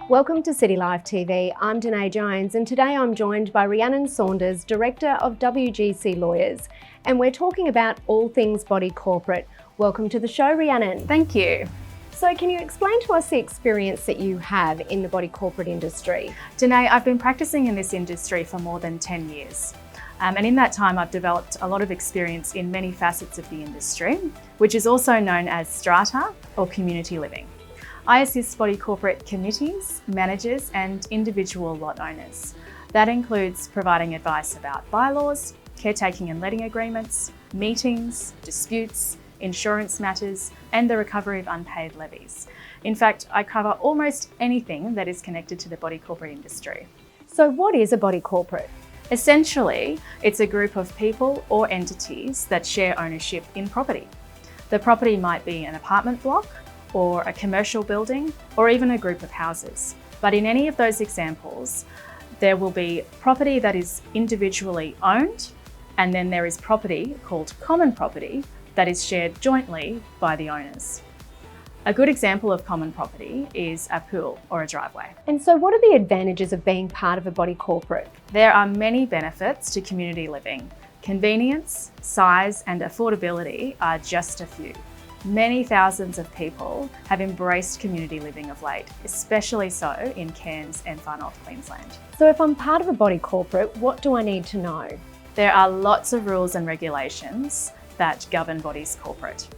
Welcome to City Life TV. I'm Danae Jones and today I'm joined by Rhiannon Saunders, Director of WGC Lawyers, and we're talking about all things body corporate. Welcome to the show, Rhiannon. Thank you. So can you explain to us the experience that you have in the body corporate industry? Danae, I've been practicing in this industry for more than 10 years. And in that time, I've developed a lot of experience in many facets of the industry, which is also known as strata or community living. I assist body corporate committees, managers and individual lot owners. That includes providing advice about bylaws, caretaking and letting agreements, meetings, disputes, insurance matters and the recovery of unpaid levies. In fact, I cover almost anything that is connected to the body corporate industry. So what is a body corporate? Essentially, it's a group of people or entities that share ownership in property. The property might be an apartment block, or a commercial building, or even a group of houses. But in any of those examples, there will be property that is individually owned, and then there is property called common property that is shared jointly by the owners. A good example of common property is a pool or a driveway. And so what are the advantages of being part of a body corporate? There are many benefits to community living. Convenience, size, and affordability are just a few. Many thousands of people have embraced community living of late, especially so in Cairns and Far North Queensland. So if I'm part of a body corporate, what do I need to know? There are lots of rules and regulations that govern bodies corporate.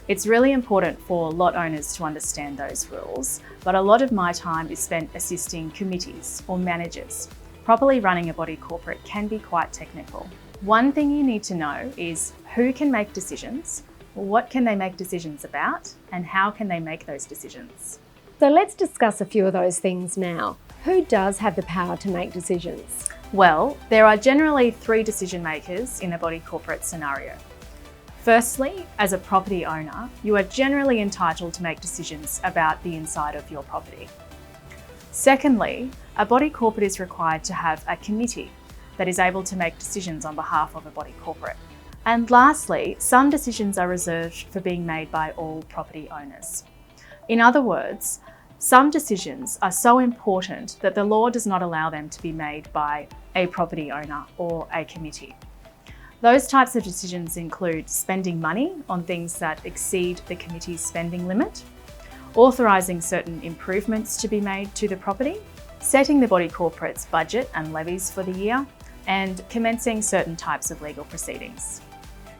It's really important for lot owners to understand those rules, but a lot of my time is spent assisting committees or managers. Properly running a body corporate can be quite technical. One thing you need to know is who can make decisions, what can they make decisions about, and how can they make those decisions? So let's discuss a few of those things now. Who does have the power to make decisions? Well, there are generally three decision makers in a body corporate scenario. Firstly, as a property owner, you are generally entitled to make decisions about the inside of your property. Secondly, a body corporate is required to have a committee that is able to make decisions on behalf of a body corporate. And lastly, some decisions are reserved for being made by all property owners. In other words, some decisions are so important that the law does not allow them to be made by a property owner or a committee. Those types of decisions include spending money on things that exceed the committee's spending limit, authorising certain improvements to be made to the property, setting the body corporate's budget and levies for the year, and commencing certain types of legal proceedings.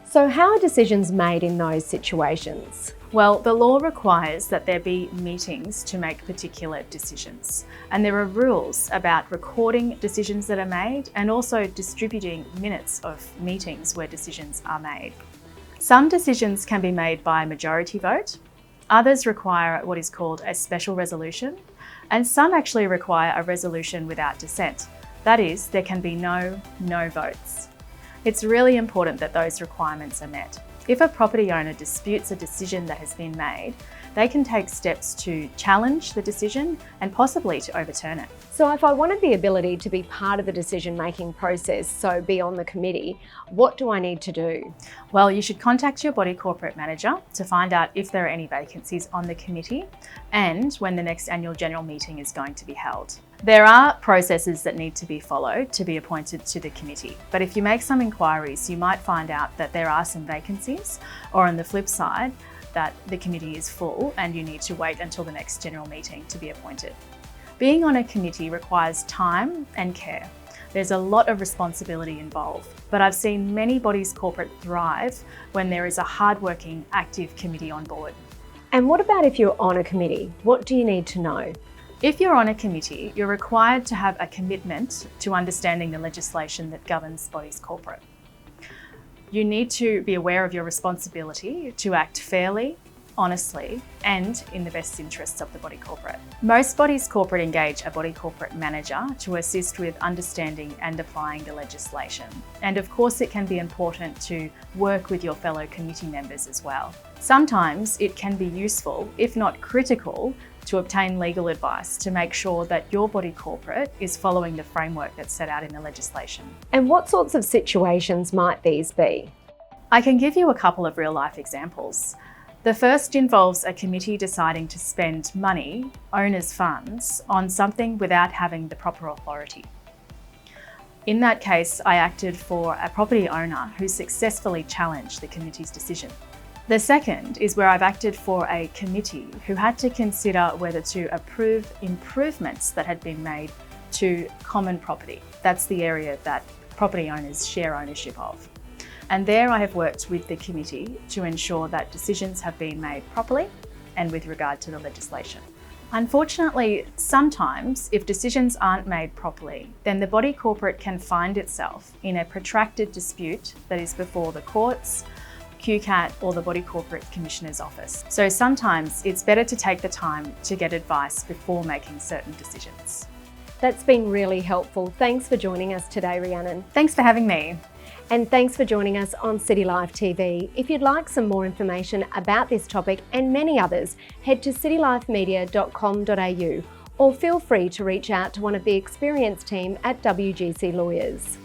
So how are decisions made in those situations? Well, the law requires that there be meetings to make particular decisions. And there are rules about recording decisions that are made and also distributing minutes of meetings where decisions are made. Some decisions can be made by majority vote, others require what is called a special resolution, and some actually require a resolution without dissent. That is, there can be no votes. It's really important that those requirements are met. If a property owner disputes a decision that has been made, they can take steps to challenge the decision and possibly to overturn it. So if I wanted the ability to be part of the decision-making process, so be on the committee, what do I need to do? Well, you should contact your body corporate manager to find out if there are any vacancies on the committee and when the next annual general meeting is going to be held. There are processes that need to be followed to be appointed to the committee, but if you make some inquiries, you might find out that there are some vacancies, or on the flip side, that the committee is full and you need to wait until the next general meeting to be appointed. Being on a committee requires time and care. There's a lot of responsibility involved, but I've seen many bodies corporate thrive when there is a hardworking, active committee on board. And what about if you're on a committee? What do you need to know? If you're on a committee, you're required to have a commitment to understanding the legislation that governs bodies corporate. You need to be aware of your responsibility to act fairly, honestly, and in the best interests of the body corporate. Most bodies corporate engage a body corporate manager to assist with understanding and applying the legislation. And of course, it can be important to work with your fellow committee members as well. Sometimes it can be useful, if not critical, to obtain legal advice to make sure that your body corporate is following the framework that's set out in the legislation. And what sorts of situations might these be? I can give you a couple of real life examples. The first involves a committee deciding to spend money, owner's funds, on something without having the proper authority. In that case, I acted for a property owner who successfully challenged the committee's decision. The second is where I've acted for a committee who had to consider whether to approve improvements that had been made to common property. That's the area that property owners share ownership of. And there I have worked with the committee to ensure that decisions have been made properly and with regard to the legislation. Unfortunately, sometimes if decisions aren't made properly, then the body corporate can find itself in a protracted dispute that is before the courts, QCAT or the Body Corporate Commissioner's Office. So sometimes it's better to take the time to get advice before making certain decisions. That's been really helpful. Thanks for joining us today, Rhiannon. Thanks for having me. And thanks for joining us on City Life TV. If you'd like some more information about this topic and many others, head to citylifemedia.com.au or feel free to reach out to one of the experienced team at WGC Lawyers.